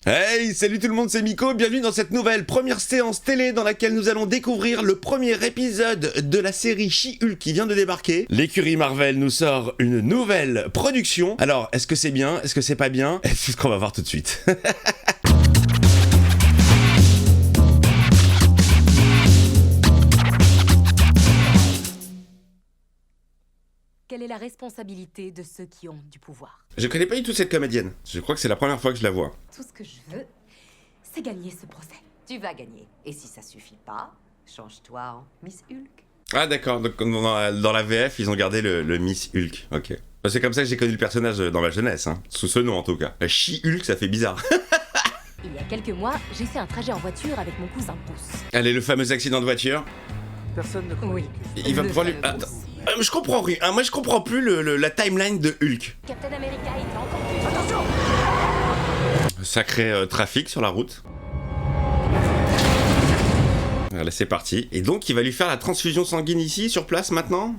Hey, salut tout le monde, c'est Miko, bienvenue dans cette nouvelle première séance télé dans laquelle nous allons découvrir le premier épisode de la série She-Hulk qui vient de débarquer. L'écurie Marvel nous sort une nouvelle production. Alors, est-ce que c'est bien? Est-ce que c'est pas bien? C'est ce qu'on va voir tout de suite. Quelle est la responsabilité de ceux qui ont du pouvoir? Je connais pas du tout cette comédienne. Je crois que c'est la première fois que je la vois. Tout ce que je veux, c'est gagner ce procès. Tu vas gagner. Et si ça suffit pas, change-toi en Miss Hulk. Ah d'accord, donc dans la VF, ils ont gardé le Miss Hulk. Ok. C'est comme ça que j'ai connu le personnage dans ma jeunesse, hein. Sous ce nom en tout cas. She-Hulk, ça fait bizarre. Il y a quelques mois, j'ai fait un trajet en voiture avec mon cousin Bruce. Allez, le fameux accident de voiture. Personne ne croit. Oui. Il va pouvoir lui... Attends. Je comprends rien. Moi, je comprends plus la timeline de Hulk. Captain America était encore plus... Attention! Sacré trafic sur la route. Là, c'est parti. Et donc, il va lui faire la transfusion sanguine ici, sur place, maintenant?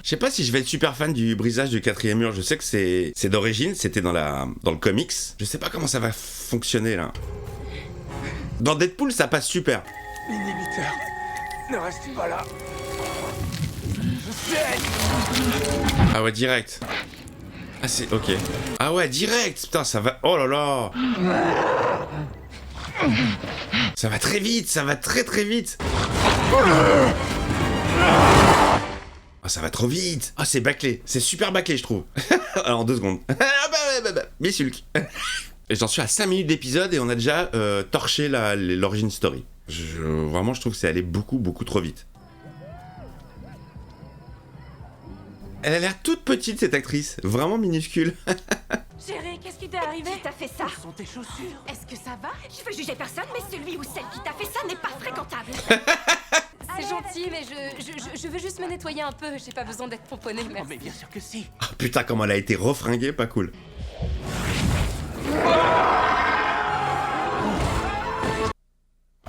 Je sais pas si je vais être super fan du brisage du quatrième mur. Je sais que c'est d'origine, c'était dans le comics. Je sais pas comment ça va fonctionner, là. Dans Deadpool, ça passe super. L'inhibiteur. Ne reste pas là. Je sais. Ah ouais, direct. Ah c'est... ok. Ah ouais, direct. Putain, ça va... Oh là là. Ça va très vite, ça va très très vite. Ah, ça va trop vite. Ah, c'est bâclé. C'est super bâclé, je trouve. Alors, en 2 secondes. Miss Hulk. Et j'en suis à 5 minutes d'épisode et on a déjà torché l'origin story. Vraiment, je trouve que c'est allé beaucoup trop vite. Elle a l'air toute petite, cette actrice. Vraiment minuscule. Chérie, qu'est-ce qui t'est arrivé? Qui t'a fait ça? Où sont tes chaussures? Est-ce que ça va? Je veux juger personne, mais celui ou celle qui t'a fait ça n'est pas fréquentable. C'est gentil, mais je veux juste me nettoyer un peu. J'ai pas besoin d'être pomponnée, Oh, merci. mais bien sûr que si. Ah, putain, comment elle a été refringuée, pas cool.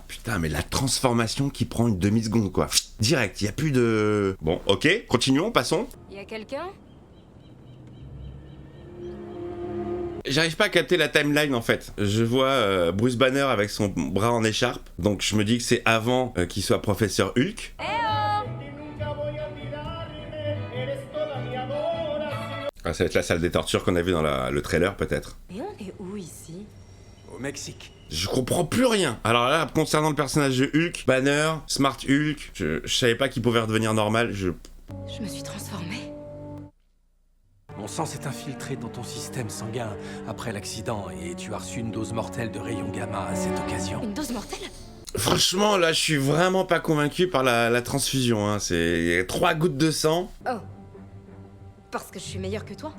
Putain, mais la transformation qui prend une demi-seconde, quoi. Direct, il y a plus de... Bon, ok, continuons, passons. Y a quelqu'un? J'arrive pas à capter la timeline, en fait. Je vois Bruce Banner avec son bras en écharpe, donc je me dis que c'est avant qu'il soit professeur Hulk. Ah, ça va être la salle des tortures qu'on a vu dans le trailer, peut-être. Et on est où ici? Au Mexique. Je comprends plus rien. Alors là, concernant le personnage de Hulk, Banner, Smart Hulk, je savais pas qu'il pouvait redevenir normal, Je me suis transformée. Mon sang s'est infiltré dans ton système sanguin après l'accident et tu as reçu une dose mortelle de rayons gamma à cette occasion. Une dose mortelle? Franchement, là, je suis vraiment pas convaincu par la transfusion, hein. C'est 3 gouttes de sang. Oh. Parce que je suis meilleure que toi?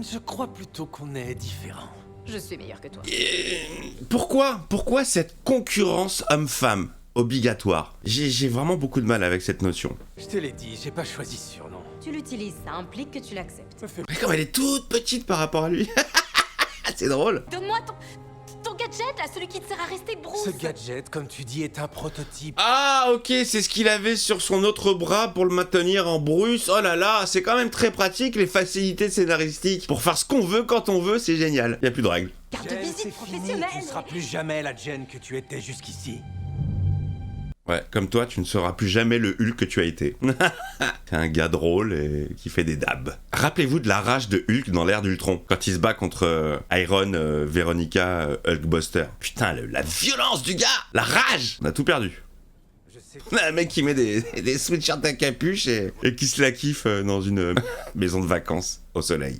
Je crois plutôt qu'on est différents. Je suis meilleure que toi. Et pourquoi cette concurrence homme-femme obligatoire? J'ai vraiment beaucoup de mal avec cette notion. Je te l'ai dit, j'ai pas choisi ce surnom. Tu l'utilises, ça implique que tu l'acceptes. Me fais Mais comme elle est toute petite par rapport à lui. C'est drôle. Donne-moi ton gadget, là, celui qui te sert à rester Bruce. Ce gadget, comme tu dis, est un prototype. Ah, ok, c'est ce qu'il avait sur son autre bras pour le maintenir en Bruce. Oh là là, c'est quand même très pratique, les facilités scénaristiques. Pour faire ce qu'on veut quand on veut, c'est génial. Y a plus de règles. Carte de Jen, visite c'est fini, professionnelle. tu ne seras plus jamais la Jen que tu étais jusqu'ici. Ouais, comme toi, tu ne seras plus jamais le Hulk que tu as été. C'est un gars drôle et qui fait des dabs. Rappelez-vous de la rage de Hulk dans l'ère d'Ultron, quand il se bat contre Iron, Veronica, Hulkbuster. Putain, la violence du gars, la rage. On a tout perdu. Je sais Un mec qui met des sweatshirts à capuche et qui se la kiffe dans une maison de vacances au soleil.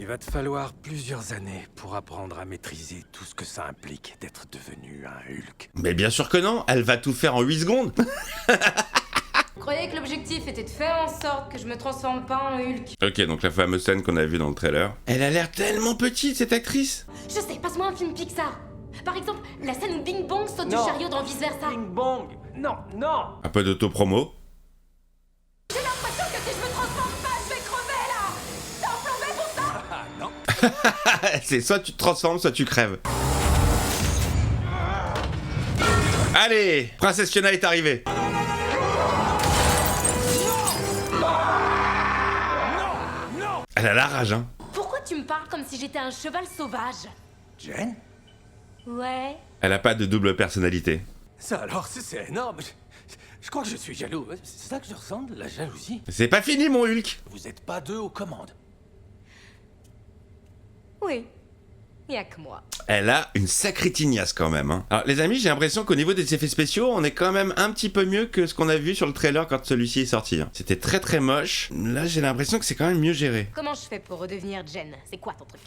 Il va te falloir plusieurs années pour apprendre à maîtriser tout ce que ça implique d'être devenu un Hulk. Mais bien sûr que non, elle va tout faire en 8 secondes. Vous croyez que l'objectif était de faire en sorte que je me transforme pas en Hulk? Ok, donc la fameuse scène qu'on a vue dans le trailer. Elle a l'air tellement petite, cette actrice. Je sais, passe-moi un film Pixar. Par exemple, la scène où Bing Bong saute du chariot dans Vice Versa. Bing bong. Non, non. Un peu d'auto-promo. J'ai l'impression que si je me transforme pas, je vais crever là! T'es enflammé pour ça? Ah non. C'est soit tu te transformes, soit tu crèves. Allez, Princesse Fiona est arrivée. Elle a la rage, hein. Pourquoi tu me parles comme si j'étais un cheval sauvage? Jen? Ouais. Elle a pas de double personnalité. Ça alors, c'est énorme. Je crois que je suis jaloux. C'est ça que je ressens, de la jalousie? C'est pas fini, mon Hulk. Vous êtes pas deux aux commandes. Oui. Y'a que moi. Elle a une sacrée tignasse quand même. Hein. Alors les amis, j'ai l'impression qu'au niveau des effets spéciaux, on est quand même un petit peu mieux que ce qu'on a vu sur le trailer quand celui-ci est sorti. Hein. C'était très très moche. Là, j'ai l'impression que c'est quand même mieux géré. Comment je fais pour redevenir Jen? C'est quoi ton truc?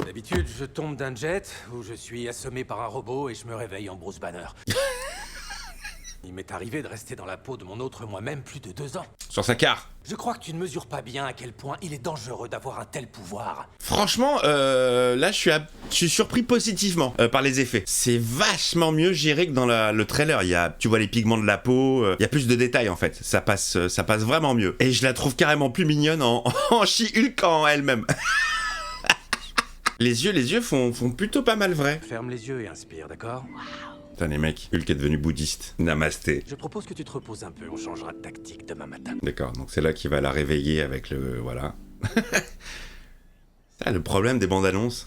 D'habitude, je tombe d'un jet, où je suis assommé par un robot et je me réveille en Bruce Banner. Il m'est arrivé de rester dans la peau de mon autre moi-même plus de 2 ans. Sur sa carte. Je crois que tu ne mesures pas bien à quel point il est dangereux d'avoir un tel pouvoir. Franchement, là, je suis surpris positivement par les effets. C'est vachement mieux géré que dans le trailer. Tu vois les pigments de la peau, il y a plus de détails en fait. Ça passe vraiment mieux. Et je la trouve carrément plus mignonne en She-Hulk en elle-même. Les yeux font plutôt pas mal vrai. Ferme les yeux et inspire, d'accord? Putain les mecs, Hulk est devenu bouddhiste. Namasté. Je propose que tu te reposes un peu, on changera de tactique demain matin. D'accord, donc c'est là qu'il va la réveiller avec le... Voilà. Ça, le problème des bandes annonces.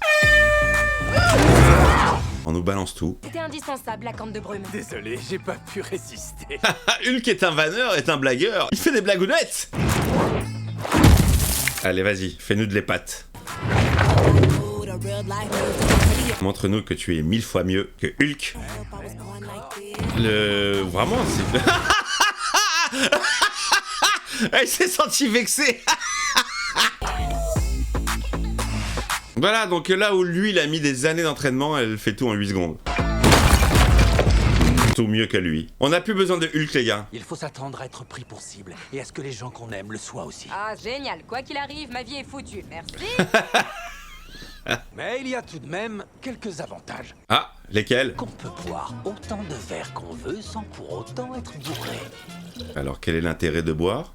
On nous balance tout. C'était indispensable, la corne de brume. Désolé, j'ai pas pu résister. Hulk est un vanneur, est un blagueur. Il fait des blagounettes. Allez, vas-y, fais-nous de l'épate. Montre-nous que tu es 1000 fois mieux que Hulk. Vraiment, c'est... Elle s'est sentie vexée. Voilà, donc là où lui, il a mis des années d'entraînement, elle fait tout en 8 secondes. Tout mieux que lui. On n'a plus besoin de Hulk, les gars. Il faut s'attendre à être pris pour cible, et à ce que les gens qu'on aime le soient aussi. Ah, génial. Quoi qu'il arrive, ma vie est foutue. Merci. Mais il y a tout de même quelques avantages. Ah, lesquels? Qu'on peut boire autant de verres qu'on veut sans pour autant être bourré. Alors, quel est l'intérêt de boire?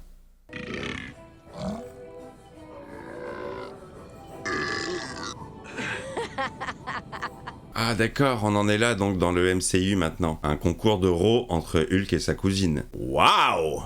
Ah d'accord, on en est là donc dans le MCU maintenant. Un concours de row entre Hulk et sa cousine. Waouh!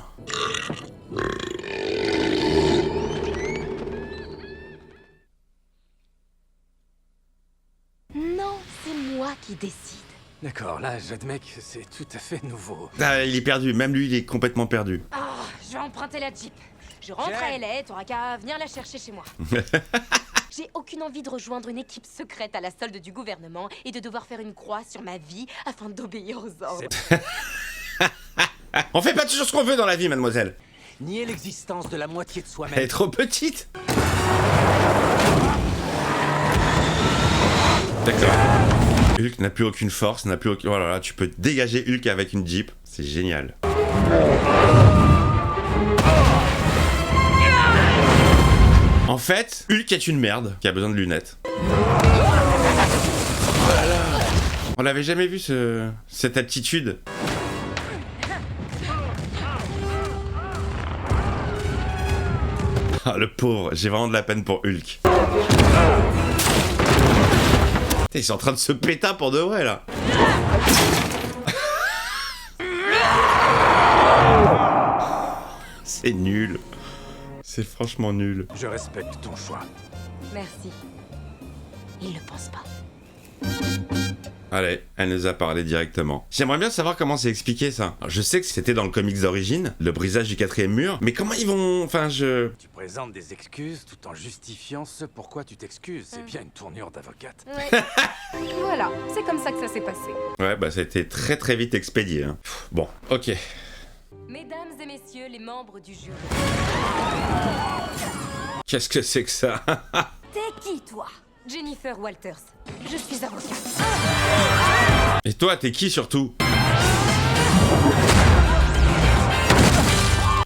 Non, c'est moi qui décide. D'accord, là j'admets que c'est tout à fait nouveau. Ah, il est perdu, même lui il est complètement perdu. Ah, je vais emprunter la Jeep. Je rentre à LA, t'auras qu'à venir la chercher chez moi. J'ai aucune envie de rejoindre une équipe secrète à la solde du gouvernement et de devoir faire une croix sur ma vie afin d'obéir aux ordres. On fait pas toujours ce qu'on veut dans la vie, mademoiselle. Nier l'existence de la moitié de Elle soi-même. est trop petite. D'accord. Hulk n'a plus aucune force, n'a plus aucun... Oh là là, tu peux dégager Hulk avec une Jeep. C'est génial. En fait, Hulk est une merde qui a besoin de lunettes. On l'avait jamais vu cette attitude. Ah, le pauvre, j'ai vraiment de la peine pour Hulk. Ils sont en train de se péter pour de vrai là. C'est nul. C'est franchement nul. Je respecte ton choix. Merci. Il le pense pas. Allez, elle nous a parlé directement. J'aimerais bien savoir comment c'est expliqué ça. Alors, je sais que c'était dans le comics d'origine, le brisage du 4e mur, mais comment ils vont... Enfin, Tu présentes des excuses tout en justifiant ce pourquoi tu t'excuses. C'est bien une tournure d'avocate. Ouais. Voilà, c'est comme ça que ça s'est passé. Ouais, bah ça a été très très vite expédié. Hein. Bon, ok. Mesdames et messieurs les membres du jury. Qu'est-ce que c'est que ça? T'es qui, toi? Jennifer Walters. Je suis avocate. Et toi, t'es qui surtout?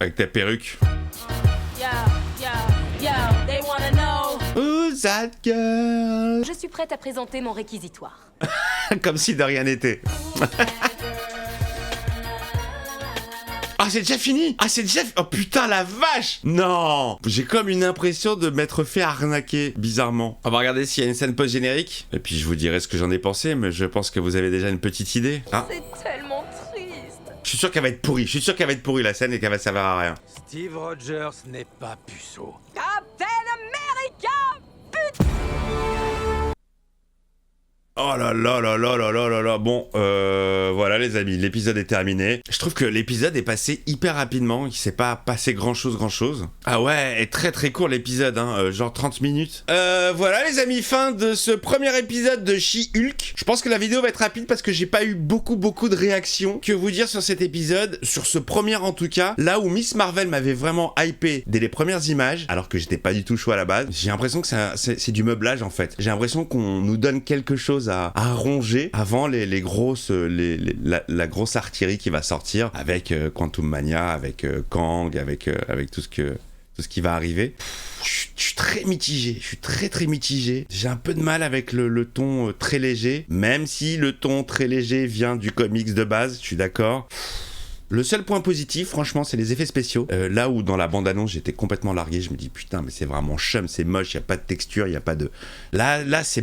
Avec ta perruque. Yo, they wanna know. Who's that girl? Je suis prête à présenter mon réquisitoire. Comme si de rien n'était. Ah, c'est déjà fini? Ah, c'est déjà... Oh putain, la vache! Non! J'ai comme une impression de m'être fait arnaquer, bizarrement. On va regarder s'il y a une scène post-générique. Et puis je vous dirai ce que j'en ai pensé, mais je pense que vous avez déjà une petite idée. Ah, C'est tellement triste. je suis sûr qu'elle va être pourrie. Je suis sûr qu'elle va être pourrie, la scène, et qu'elle va servir à rien. Steve Rogers n'est pas puceau. Captain America, Oh là là là là là là là là. Bon, voilà les amis, l'épisode est terminé. Je trouve que l'épisode est passé hyper rapidement. Il s'est pas passé grand chose. Ah ouais, et très très court l'épisode, hein, genre 30 minutes. Voilà les amis, fin de ce premier épisode de She-Hulk. Je pense que la vidéo va être rapide parce que j'ai pas eu beaucoup de réactions. Que vous dire sur cet épisode, sur ce premier en tout cas, là où Miss Marvel m'avait vraiment hypé dès les premières images, alors que j'étais pas du tout chaud à la base. J'ai l'impression que c'est du meublage en fait. J'ai l'impression qu'on nous donne quelque chose à ronger avant les grosses, la grosse artillerie qui va sortir avec Quantum Mania, avec Kang, avec tout ce qui va arriver. Je suis très mitigé, je suis très mitigé. J'ai un peu de mal avec le ton très léger, même si le ton très léger vient du comics de base, je suis d'accord. Le seul point positif, franchement, c'est les effets spéciaux. Là où dans la bande-annonce, j'étais complètement largué, je me dis putain, mais c'est vraiment chum, c'est moche, il y a pas de texture, il y a pas de. Là, c'est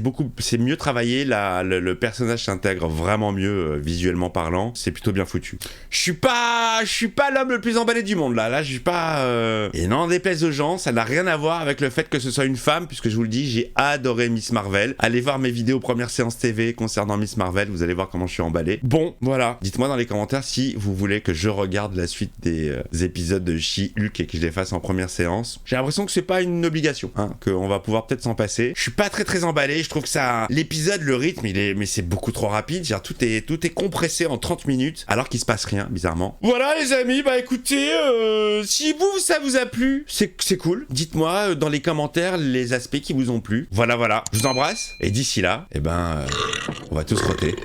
mieux travaillé. Là, le personnage s'intègre vraiment mieux visuellement parlant. C'est plutôt bien foutu. Je suis pas l'homme le plus emballé du monde là. Là, je suis pas. Et n'en déplaise aux gens, ça n'a rien à voir avec le fait que ce soit une femme, puisque je vous le dis, j'ai adoré Miss Marvel. Allez voir mes vidéos première séance TV concernant Miss Marvel, vous allez voir comment je suis emballé. Bon, voilà. Dites-moi dans les commentaires si vous voulez que je regarde la suite des épisodes de She-Hulk et que je les fasse en première séance. J'ai l'impression que c'est pas une obligation, hein, qu'on va pouvoir peut-être s'en passer. Je suis pas très emballé, je trouve que ça... L'épisode, le rythme, mais c'est beaucoup trop rapide, genre, tout est compressé en 30 minutes, alors qu'il se passe rien, bizarrement. Voilà les amis, bah écoutez, si ça vous a plu, c'est cool. Dites-moi dans les commentaires les aspects qui vous ont plu. Voilà, je vous embrasse, et d'ici là, on va tous roter.